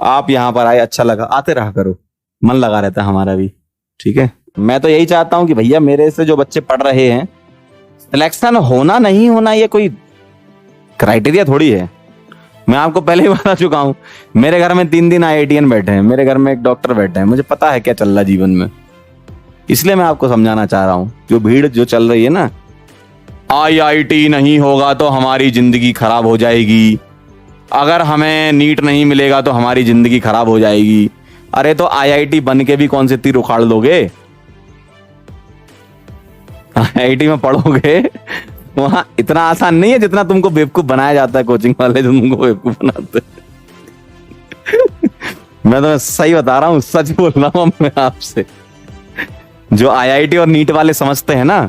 आप यहाँ पर आए, अच्छा लगा, आते रहा करो, मन लगा रहता है हमारा भी। ठीक है, मैं तो यही चाहता हूँ कि भैया मेरे से जो बच्चे पढ़ रहे हैं, सिलेक्शन होना नहीं होना ये कोई क्राइटेरिया थोड़ी है। मैं आपको पहले ही बता चुका हूँ, मेरे घर में 3 IITian बैठे हैं, मेरे घर में एक डॉक्टर बैठे हैं, मुझे पता है क्या चल रहा है जीवन में। इसलिए मैं आपको समझाना चाह रहा हूँ, जो भीड़ जो चल रही है ना, IIT नहीं होगा तो हमारी जिंदगी खराब हो जाएगी, अगर हमें नीट नहीं मिलेगा तो हमारी जिंदगी खराब हो जाएगी। अरे तो IIT बन के भी कौन से तीर उखाड़ लोगे? IIT में पढ़ोगे, वहां इतना आसान नहीं है जितना तुमको बेवकूफ बनाया जाता है कोचिंग वाले, जो तुमको बेवकूफ बनाते हैं। मैं तो सही बता रहा हूँ, सच बोल रहा हूँ मैं आपसे। जो IIT और नीट वाले समझते हैं ना,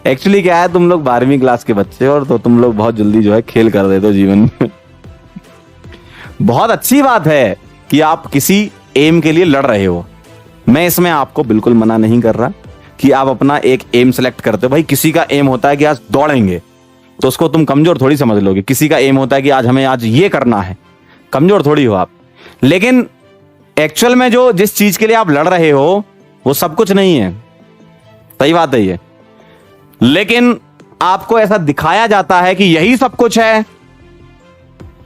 एक्चुअली क्या है, तुम लोग 12वीं क्लास के बच्चे और तो तुम लोग बहुत जल्दी जो है खेल कर देते हो जीवन में। बहुत अच्छी बात है कि आप किसी एम के लिए लड़ रहे हो, मैं इसमें आपको बिल्कुल मना नहीं कर रहा कि आप अपना एक एम सेलेक्ट करते हो। भाई किसी का एम होता है कि आज दौड़ेंगे, तो उसको तुम कमजोर थोड़ी समझ लोगे। किसी का एम होता है कि आज हमें आज ये करना है, कमजोर थोड़ी हो आप। लेकिन एक्चुअल में जो जिस चीज के लिए आप लड़ रहे हो वो सब कुछ नहीं है, सही बात है ये। लेकिन आपको ऐसा दिखाया जाता है कि यही सब कुछ है।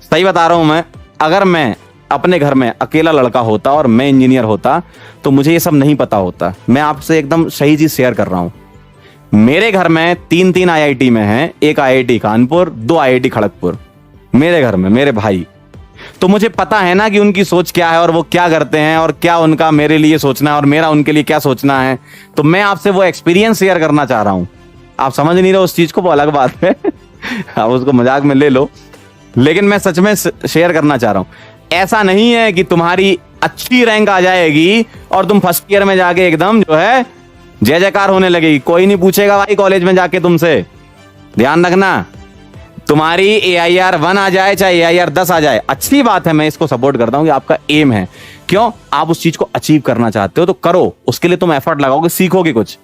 सही बता रहा हूं मैं, अगर मैं अपने घर में अकेला लड़का होता और मैं इंजीनियर होता तो मुझे ये सब नहीं पता होता। मैं आपसे एकदम सही चीज शेयर कर रहा हूं। मेरे घर में 3 IIT में हैं, एक IIT कानपुर, 2 IIT खड़गपुर, मेरे घर में मेरे भाई। तो मुझे पता है ना कि उनकी सोच क्या है और वो क्या करते हैं और क्या उनका मेरे लिए सोचना है और मेरा उनके लिए क्या सोचना है। तो मैं आपसे वो एक्सपीरियंस शेयर करना चाह रहा हूं। आप समझ नहीं रहे उस चीज को, वो अलग बात है। आप उसको मजाक में ले लो, लेकिन मैं सच में शेयर करना चाह रहा हूं। ऐसा नहीं है कि तुम्हारी अच्छी रैंक आ जाएगी और तुम फर्स्ट ईयर में जाके एकदम जो है जय जयकार होने लगेगी। कोई नहीं पूछेगा भाई कॉलेज में जाके तुमसे, ध्यान रखना। तुम्हारी AIR 1 आ जाए चाहे AIR 10 आ जाए, अच्छी बात है, मैं इसको सपोर्ट करता हूं कि आपका एम है। क्यों? आप उस चीज को अचीव करना चाहते हो तो करो, उसके लिए तुम एफर्ट लगाओगे, सीखोगे कुछ।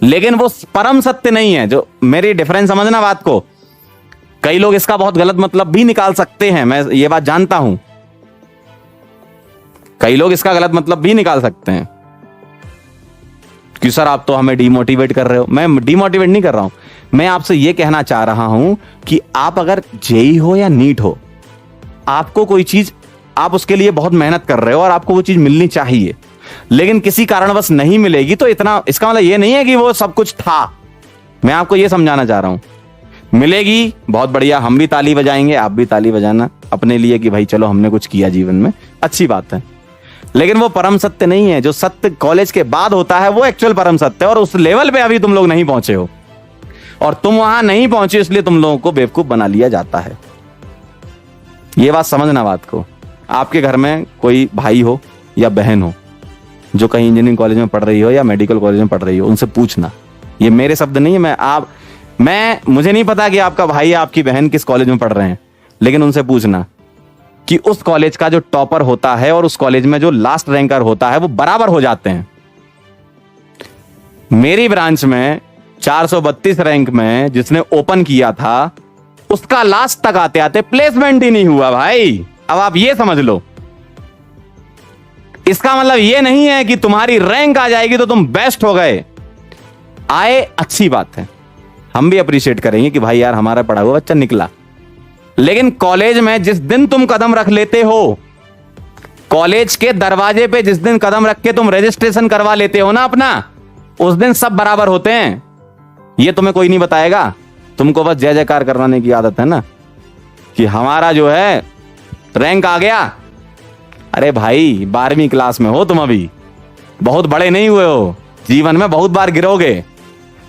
लेकिन वो परम सत्य नहीं है। जो मेरी डिफरेंस समझना बात को, कई लोग इसका बहुत गलत मतलब भी निकाल सकते हैं, मैं ये बात जानता हूं। कई लोग इसका गलत मतलब भी निकाल सकते हैं कि सर आप तो हमें डिमोटिवेट कर रहे हो। मैं डिमोटिवेट नहीं कर रहा हूं, मैं आपसे यह कहना चाह रहा हूं कि आप अगर जेई हो या नीट हो, आपको कोई चीज, आप उसके लिए बहुत मेहनत कर रहे हो और आपको वो चीज मिलनी चाहिए, लेकिन किसी कारणवश नहीं मिलेगी तो इतना, इसका मतलब ये नहीं है कि वो सब कुछ था। मैं आपको ये समझाना चाह रहा हूं, मिलेगी बहुत बढ़िया, हम भी ताली बजाएंगे, आप भी ताली बजाना अपने लिए कि भाई चलो हमने कुछ किया जीवन में, अच्छी बात है। लेकिन वो परम सत्य नहीं है। जो सत्य कॉलेज के बाद होता है वो एक्चुअल परम सत्य है, और उस लेवल पे अभी तुम लोग नहीं पहुंचे हो, और तुम वहां नहीं पहुंचे इसलिए तुम लोगों को बेवकूफ बना लिया जाता है। ये बात समझना बात को। आपके घर में कोई भाई हो या बहन हो जो कहीं इंजीनियरिंग कॉलेज में पढ़ रही हो या मेडिकल कॉलेज में पढ़ रही हो, उनसे पूछना, ये मेरे शब्द नहीं है। मुझे नहीं पता कि आपका भाई या आपकी बहन किस कॉलेज में पढ़ रहे हैं, लेकिन उनसे पूछना कि उस कॉलेज का जो टॉपर होता है और उस कॉलेज में जो लास्ट रैंकर होता है वो बराबर हो जाते हैं। मेरी ब्रांच में 432 रैंक में जिसने ओपन किया था, उसका लास्ट तक आते आते प्लेसमेंट ही नहीं हुआ भाई। अब आप ये समझ लो, इसका मतलब ये नहीं है कि तुम्हारी रैंक आ जाएगी तो तुम बेस्ट हो गए। आए, अच्छी बात है, हम भी अप्रिशिएट करेंगे कि भाई यार हमारा पढ़ा हुआ बच्चा निकला। लेकिन कॉलेज में जिस दिन तुम कदम रख लेते हो, कॉलेज के दरवाजे पे जिस दिन कदम रख के तुम रजिस्ट्रेशन करवा लेते हो ना अपना, उस दिन सब बराबर होते हैं। ये तुम्हें कोई नहीं बताएगा, तुमको बस जय जयकार करवाने की आदत है ना कि हमारा जो है रैंक आ गया। अरे भाई 12वीं क्लास में हो तुम, अभी बहुत बड़े नहीं हुए हो, जीवन में बहुत बार गिरोगे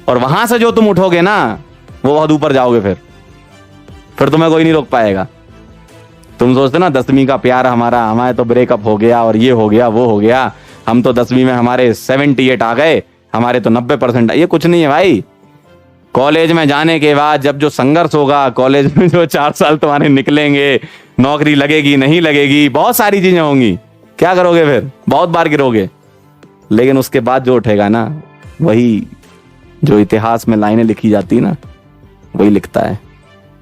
और वहां से जो तुम उठोगे ना वो बहुत ऊपर जाओगे। फिर तुम्हें कोई नहीं रोक पाएगा। तुम सोचते ना 10वीं का प्यार हमारे तो ब्रेकअप हो गया और ये हो गया वो हो गया, हम तो 10वीं में हमारे 78 आ गए, हमारे तो 90%। ये कुछ नहीं है भाई। कॉलेज में जाने के बाद जब जो संघर्ष होगा, कॉलेज में जो 4 साल तुम्हारे निकलेंगे, नौकरी लगेगी नहीं लगेगी, बहुत सारी चीजें होंगी, क्या करोगे फिर? बहुत बार गिरोगे, लेकिन उसके बाद जो उठेगा ना, वही जो इतिहास में लाइनें लिखी जाती ना, वही लिखता है।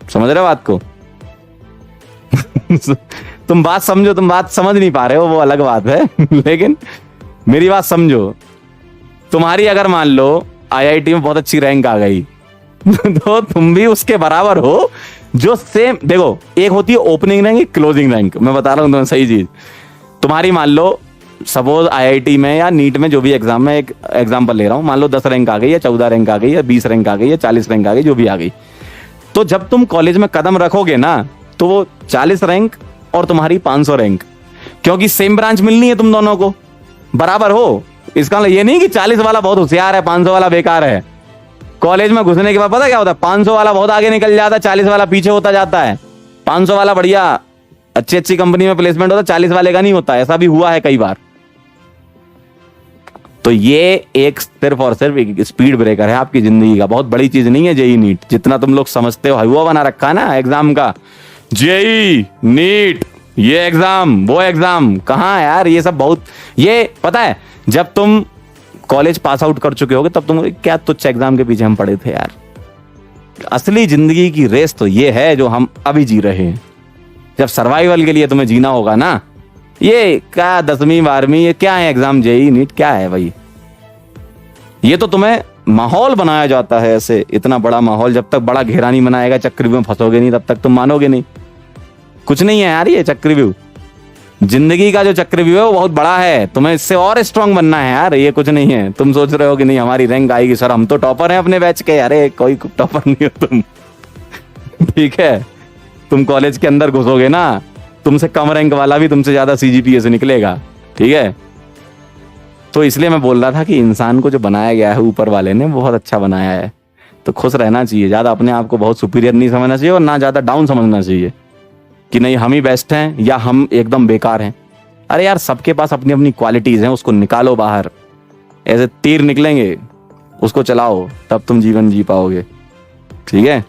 समझ रहे हो बात को? तुम बात समझो, तुम बात समझ नहीं पा रहे हो वो अलग बात है लेकिन मेरी बात समझो। तुम्हारी अगर मान लो आईआईटी में बहुत अच्छी रैंक आ गई तो तुम भी उसके बराबर हो जो सेम, देखो एक होती है ओपनिंग रैंक, एक क्लोजिंग रैंक। मैं बता रहा हूँ तुम्हें सही चीज। तुम्हारी मान लो सपोज आईआईटी में या नीट में जो भी एग्जाम में, एक एग्जाम्पल ले रहा हूँ, मान लो 10 रैंक आ गई या 14 रैंक आ गई या 20 रैंक आ गई या 40 रैंक आ गई, जो भी आ गई। तो जब तुम कॉलेज में कदम रखोगे ना तो वो 40 रैंक और तुम्हारी 500 रैंक, क्योंकि सेम ब्रांच मिलनी है तुम दोनों को, बराबर हो। इसका मतलब ये नहीं कि 40 वाला बहुत होशियार है 500 वाला बेकार है। कॉलेज में घुसने के बाद पता क्या होता है, 500 वाला बहुत आगे निकल जाता है, 40 वाला पीछे होता जाता है। 500 वाला बढ़िया अच्छी अच्छी कंपनी में प्लेसमेंट होता है, 40 वाले का नहीं होता। ऐसा भी हुआ है कई बार। तो ये एक सिर्फ और सिर्फ एक स्पीड ब्रेकर है आपकी जिंदगी का, बहुत बड़ी चीज नहीं है जेई नीट जितना तुम लोग समझते हो। हुआ बना रखा है ना एग्जाम का, जेई नीट, ये एग्जाम वो एग्जाम, कहाँ यार ये सब बहुत, ये पता है जब तुम कॉलेज पास आउट कर चुके होगे तब तुम क्या तुच्छ एग्जाम के पीछे हम पड़े थे यार। असली जिंदगी की रेस तो ये है जो हम अभी जी रहे हैं। जब सर्वाइवल के लिए तुम्हें जीना होगा ना, ये क्या 10वीं 12वीं ये क्या है एग्जाम, जेई नीट क्या है भाई। ये तो तुम्हें माहौल बनाया जाता है ऐसे, इतना बड़ा माहौल। जब तक बड़ा घेरा नहीं बनाएगा, चक्रव्यूह में फंसोगे नहीं, तब तक तुम मानोगे नहीं। कुछ नहीं है यार ये चक्रव्यूह, जिंदगी का जो चक्रव्यूह है वो बहुत बड़ा है। तुम्हें इससे और स्ट्रांग बनना है यार, ये कुछ नहीं है। तुम सोच रहे हो कि नहीं हमारी रैंक आएगी सर, हम तो टॉपर हैं अपने बैच के। अरे कोई टॉपर नहीं हो तुम ठीक है, तुम कॉलेज के अंदर घुसोगे ना, तुमसे कम रैंक वाला भी तुमसे ज्यादा सीजीपीए से निकलेगा, ठीक है। तो इसलिए मैं बोल रहा था कि इंसान को जो बनाया गया है ऊपर वाले ने बहुत अच्छा बनाया है, तो खुश रहना चाहिए। ज्यादा अपने आप को बहुत सुपीरियर नहीं समझना चाहिए और ना ज्यादा डाउन समझना चाहिए कि नहीं हम ही बेस्ट हैं या हम एकदम बेकार हैं। अरे यार सबके पास अपनी अपनी क्वालिटीज हैं, उसको निकालो बाहर। ऐसे तीर निकलेंगे, उसको चलाओ, तब तुम जीवन जी पाओगे, ठीक है।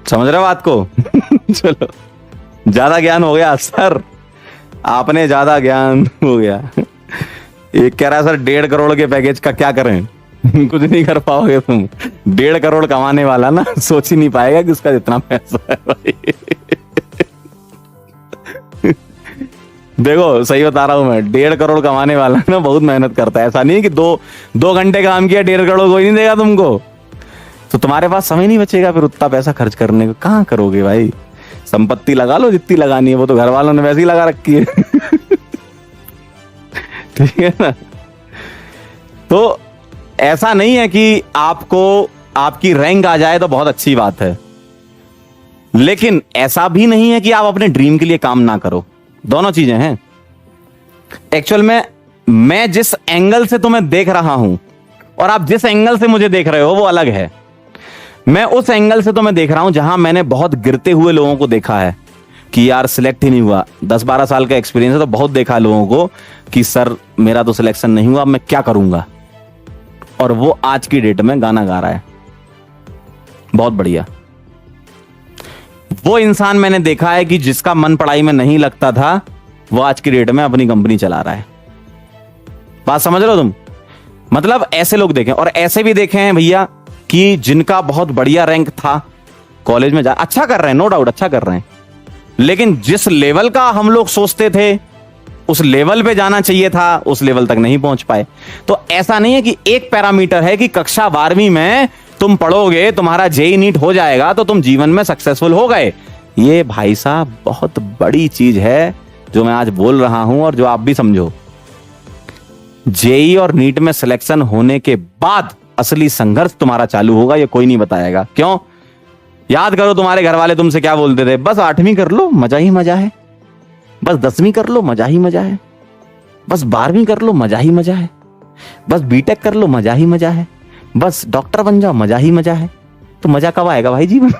समझ रहे हो बात को चलो, ज्यादा ज्ञान हो गया सर, आपने ज्यादा ज्ञान हो गया। एक कह रहा है सर 1.5 करोड़ के पैकेज का क्या करें कुछ नहीं कर पाओगे तुम। 1.5 करोड़ कमाने वाला ना सोच ही नहीं पाएगा कि उसका जितना पैसा है भाई देखो सही बता रहा हूं मैं, 1.5 करोड़ कमाने वाला ना बहुत मेहनत करता है। ऐसा नहीं है कि दो घंटे काम किया 1.5 करोड़ कोई नहीं देगा तुमको। तो तुम्हारे पास समय नहीं बचेगा फिर उतना पैसा खर्च करने को, कहाँ करोगे भाई। संपत्ति लगा लो जितनी लगानी है, वो तो घर वालों ने वैसे ही लगा रखी है ठीक है ना। तो ऐसा नहीं है कि आपको आपकी रैंक आ जाए तो बहुत अच्छी बात है, लेकिन ऐसा भी नहीं है कि आप अपने ड्रीम के लिए काम ना करो। दोनों चीजें हैं। एक्चुअल में मैं जिस एंगल से तुम्हें देख रहा हूं और आप जिस एंगल से मुझे देख रहे हो वो अलग है। मैं उस एंगल से तुम्हें देख रहा हूं जहां मैंने बहुत गिरते हुए लोगों को देखा है कि यार सिलेक्ट ही नहीं हुआ। 10-12 साल का एक्सपीरियंस है तो बहुत देखा लोगों को कि सर मेरा तो सिलेक्शन नहीं हुआ, मैं क्या करूंगा। और वो आज की डेट में गाना गा रहा है, बहुत बढ़िया। वो इंसान मैंने देखा है कि जिसका मन पढ़ाई में नहीं लगता था वो आज की डेट में अपनी कंपनी चला रहा है। बात समझ रहे हो तुम। मतलब ऐसे लोग देखे और ऐसे भी देखे हैं भैया कि जिनका बहुत बढ़िया रैंक था कॉलेज में, जा अच्छा कर रहे हैं, नो डाउट अच्छा कर रहे हैं, लेकिन जिस लेवल का हम लोग सोचते थे उस लेवल पे जाना चाहिए था उस लेवल तक नहीं पहुंच पाए। तो ऐसा नहीं है कि एक पैरामीटर है कि कक्षा 12वीं में तुम पढ़ोगे तुम्हारा जेई नीट हो जाएगा तो तुम जीवन में सक्सेसफुल हो गए। ये भाई साहब बहुत बड़ी चीज है जो मैं आज बोल रहा हूं और जो आप भी समझो। जेई और नीट में सिलेक्शन होने के बाद असली संघर्ष तुम्हारा चालू होगा, ये कोई नहीं बताएगा। क्यों? याद करो तुम्हारे घर वाले तुमसे क्या बोलते थे, बस 8वीं कर लो मजा ही मजा है, बस 10वीं कर लो मजा ही मजा है, बस 12वीं कर लो मजा ही मजा है, बस बीटेक कर लो मजा ही मजा है, बस डॉक्टर बन जाओ मजा ही मजा है। तो मजा कब आएगा भाई जीवन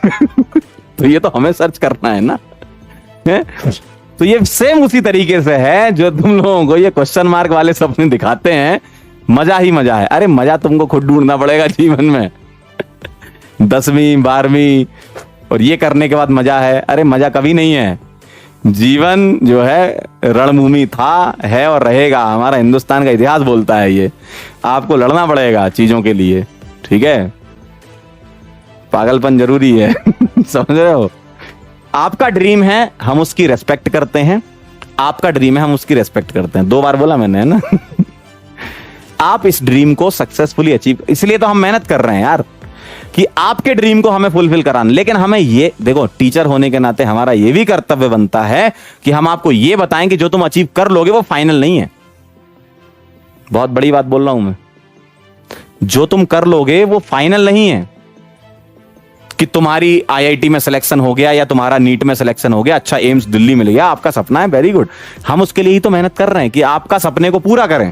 तो ये तो हमें सर्च करना है ना है? तो ये सेम उसी तरीके से है जो तुम लोगों को ये क्वेश्चन मार्क वाले सपने दिखाते हैं, मजा ही मजा है। अरे मजा तुमको खुद ढूंढना पड़ेगा जीवन में 10वीं 12वीं और ये करने के बाद मजा है, अरे मजा कभी नहीं है। जीवन जो है रणभूमि था, है और रहेगा। हमारा हिंदुस्तान का इतिहास बोलता है ये। आपको लड़ना पड़ेगा चीजों के लिए, ठीक है। पागलपन जरूरी है। समझ रहे हो? आपका ड्रीम है, हम उसकी रेस्पेक्ट करते हैं। आपका ड्रीम है, हम उसकी रेस्पेक्ट करते हैं। 2 बार बोला मैंने, है ना? आप इस ड्रीम को सक्सेसफुली अचीव, इसलिए तो हम मेहनत कर रहे हैं यार, कि आपके ड्रीम को हमें फुलफिल कराना। लेकिन हमें ये देखो, टीचर होने के नाते हमारा ये भी कर्तव्य बनता है कि हम आपको ये बताएं कि जो तुम अचीव कर लोगे वो फाइनल नहीं है। बहुत बड़ी बात बोल रहा हूं मैं, जो तुम कर लोगे वो फाइनल नहीं है कि तुम्हारी आईआईटी में सिलेक्शन हो गया या तुम्हारा नीट में सिलेक्शन हो गया, अच्छा एम्स दिल्ली मिल गया, आपका सपना है, वेरी गुड। हम उसके लिए ही तो मेहनत कर रहे हैं कि आपका सपने को पूरा करें।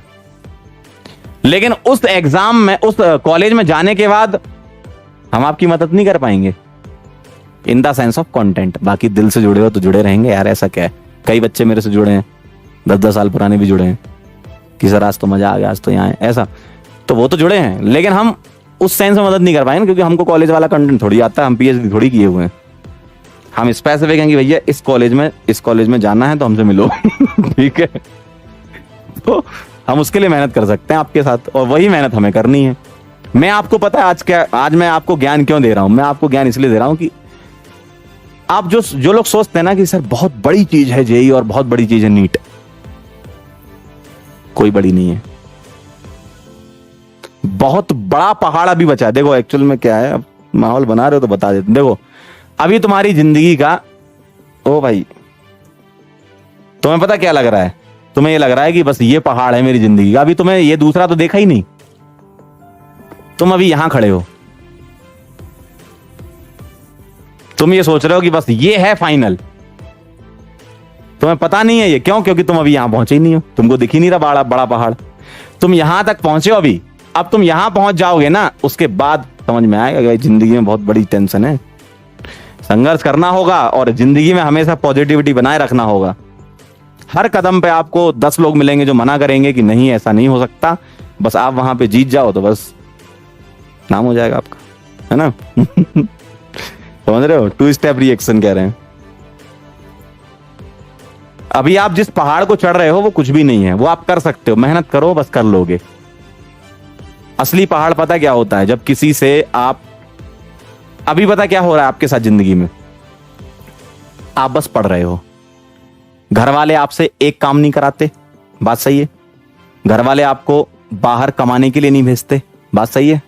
लेकिन उस एग्जाम में, उस कॉलेज में जाने के बाद हम आपकी मदद नहीं कर पाएंगे in the sense of content. बाकी दिल से जुड़े हो तो जुड़े रहेंगे यार, ऐसा क्या है। कई बच्चे मेरे से जुड़े हैं, 10-10 साल पुराने भी जुड़े हैं कि सर आज तो मजा आ गया, आज तो यहाँ है, ऐसा, तो वो तो जुड़े हैं। लेकिन हम उस सेंस में मदद नहीं कर पाएंगे क्योंकि हमको कॉलेज वाला कंटेंट थोड़ी आता है, हम पीएचडी थोड़ी किए हुए हैं। हम स्पेसिफिक हैं कि भैया इस कॉलेज में जाना है तो हमसे मिलो। ठीक है, तो हम उसके लिए मेहनत कर सकते हैं आपके साथ, और वही मेहनत हमें करनी है। मैं आपको पता है आज मैं आपको ज्ञान क्यों दे रहा हूं? मैं आपको ज्ञान इसलिए दे रहा हूं कि आप जो लोग सोचते हैं ना कि सर बहुत बड़ी चीज है जेई और बहुत बड़ी चीज है नीट, कोई बड़ी नहीं है। बहुत बड़ा पहाड़ अभी बचा है। देखो एक्चुअल में क्या है, अब माहौल बना रहे हो तो बता देते। देखो अभी तुम्हारी जिंदगी का, ओ भाई, तुम्हें पता क्या लग रहा है? तुम्हें ये लग रहा है कि बस ये पहाड़ है मेरी जिंदगी का। अभी तुम्हें ये दूसरा तो देखा ही नहीं, तुम अभी यहां खड़े हो, तुम ये सोच रहे हो कि बस ये है फाइनल। तुम्हें पता नहीं है ये क्यों, क्योंकि तुम अभी यहां पहुंचे ही नहीं हो, तुमको दिख ही नहीं रहा बड़ा पहाड़। तुम यहां तक पहुंचे हो अभी, अब तुम यहां पहुंच जाओगे ना, उसके बाद समझ में आएगा कि जिंदगी में बहुत बड़ी टेंशन है, संघर्ष करना होगा और जिंदगी में हमेशा पॉजिटिविटी बनाए रखना होगा। हर कदम पे आपको 10 लोग मिलेंगे जो मना करेंगे कि नहीं ऐसा नहीं हो सकता, बस आप वहां पे जीत जाओ तो बस नाम हो जाएगा आपका, है ना? समझ रहे हो? 2 स्टेप रिएक्शन कह रहे हैं। अभी आप जिस पहाड़ को चढ़ रहे हो वो कुछ भी नहीं है, वो आप कर सकते हो, मेहनत करो बस कर लोगे। असली पहाड़ पता क्या होता है? जब किसी से आप, अभी पता क्या हो रहा है आपके साथ जिंदगी में, आप बस पढ़ रहे हो, घर वाले आपसे एक काम नहीं कराते, बात सही है। घर वाले आपको बाहर कमाने के लिए नहीं भेजते, बात सही है।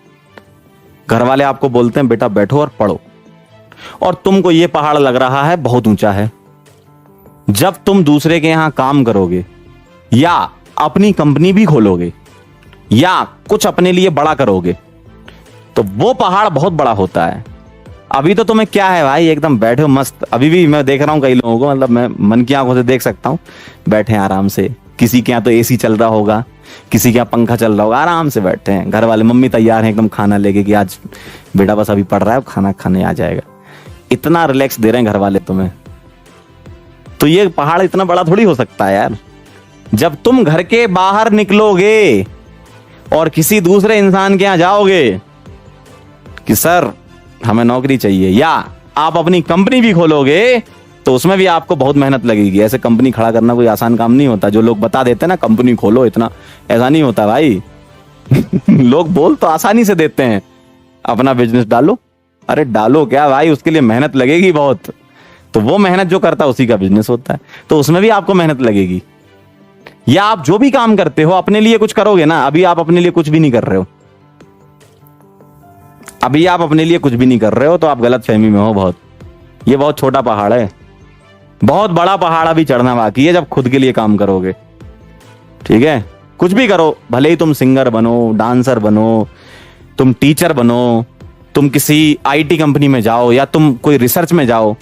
घर वाले आपको बोलते हैं बेटा बैठो और पढ़ो, और तुमको ये पहाड़ लग रहा है बहुत ऊंचा है। जब तुम दूसरे के यहां काम करोगे या अपनी कंपनी भी खोलोगे या कुछ अपने लिए बड़ा करोगे तो वो पहाड़ बहुत बड़ा होता है। अभी तो तुम्हें क्या है भाई, एकदम बैठे हो मस्त। अभी भी मैं देख रहा हूं कई लोगों को, मतलब मैं मन की आंखों से देख सकता हूं, बैठे हैं आराम से। किसी के यहाँ तो एसी चल रहा होगा, किसी के यहाँ पंखा चल रहा होगा, आराम से बैठे हैं। घर वाले, मम्मी तैयार हैं एकदम खाना लेके कि आज बेटा बस अभी पढ़ रहा है, खाना खाने आ जाएगा। इतना रिलैक्स दे रहे हैं घर वाले तुम्हें, तो ये पहाड़ इतना बड़ा थोड़ी हो सकता है यार। जब तुम घर के बाहर निकलोगे और किसी दूसरे इंसान के यहाँ जाओगे कि सर हमें नौकरी चाहिए, या आप अपनी कंपनी भी खोलोगे तो उसमें भी आपको बहुत मेहनत लगेगी। ऐसे कंपनी खड़ा करना कोई आसान काम नहीं होता। जो लोग बता देते हैं ना कंपनी खोलो, इतना ऐसा नहीं होता भाई। लोग बोल तो आसानी से देते हैं अपना बिजनेस डालो, अरे डालो क्या भाई, उसके लिए मेहनत लगेगी बहुत। तो वो मेहनत जो करता है उसी का बिजनेस होता है, तो उसमें भी आपको मेहनत लगेगी। या आप जो भी काम करते हो अपने लिए कुछ करोगे ना, अभी आप अपने लिए कुछ भी नहीं कर रहे हो, अभी आप अपने लिए कुछ भी नहीं कर रहे हो, तो आप गलत फहमी में हो बहुत। ये बहुत छोटा पहाड़ है, बहुत बड़ा पहाड़ अभी चढ़ना बाकी है जब खुद के लिए काम करोगे। ठीक है, कुछ भी करो, भले ही तुम सिंगर बनो, डांसर बनो, तुम टीचर बनो, तुम किसी आईटी कंपनी में जाओ या तुम कोई रिसर्च में जाओ,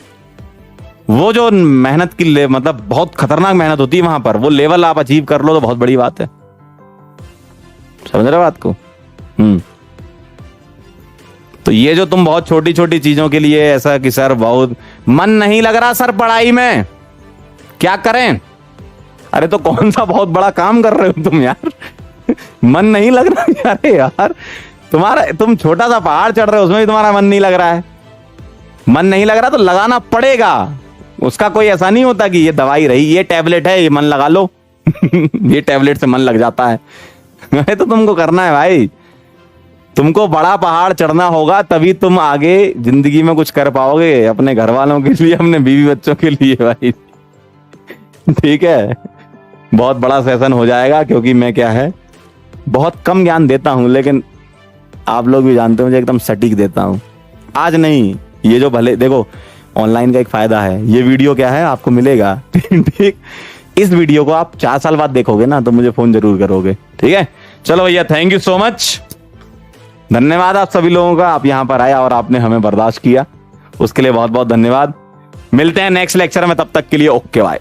वो जो मेहनत की मतलब बहुत खतरनाक मेहनत होती है वहां पर, वो लेवल आप अचीव कर लो तो बहुत बड़ी बात है। समझ रहे हो बात को? तो ये जो तुम बहुत छोटी छोटी चीजों के लिए ऐसा कि सर बहुत मन नहीं लग रहा सर पढ़ाई में, क्या करें? अरे तो कौन सा बहुत बड़ा काम कर रहे हो तुम यार? मन नहीं लग रहा? अरे यार तुम छोटा सा पहाड़ चढ़ रहे हो, उसमें भी तुम्हारा मन नहीं लग रहा है। मन नहीं लग रहा तो लगाना पड़ेगा, उसका कोई ऐसा नहीं होता कि ये दवाई रही, ये टैबलेट है, ये मन लगा लो। ये टैबलेट से मन लग जाता है। तो तुमको करना है भाई, तुमको बड़ा पहाड़ चढ़ना होगा, तभी तुम आगे जिंदगी में कुछ कर पाओगे, अपने घर वालों के लिए, अपने बीवी बच्चों के लिए भाई। ठीक है, बहुत बड़ा सेशन हो जाएगा, क्योंकि मैं क्या है बहुत कम ज्ञान देता हूं, लेकिन आप लोग भी जानते हो मुझे एकदम सटीक देता हूं। आज नहीं, ये जो भले देखो ऑनलाइन का एक फायदा है, ये वीडियो क्या है आपको मिलेगा। ठीक, इस वीडियो को आप 4 साल बाद देखोगे ना, तो मुझे फोन जरूर करोगे। ठीक है, चलो भैया, थैंक यू सो मच, धन्यवाद आप सभी लोगों का। आप यहां पर आए और आपने हमें बर्दाश्त किया, उसके लिए बहुत बहुत धन्यवाद। मिलते हैं नेक्स्ट लेक्चर में, तब तक के लिए ओके बाय।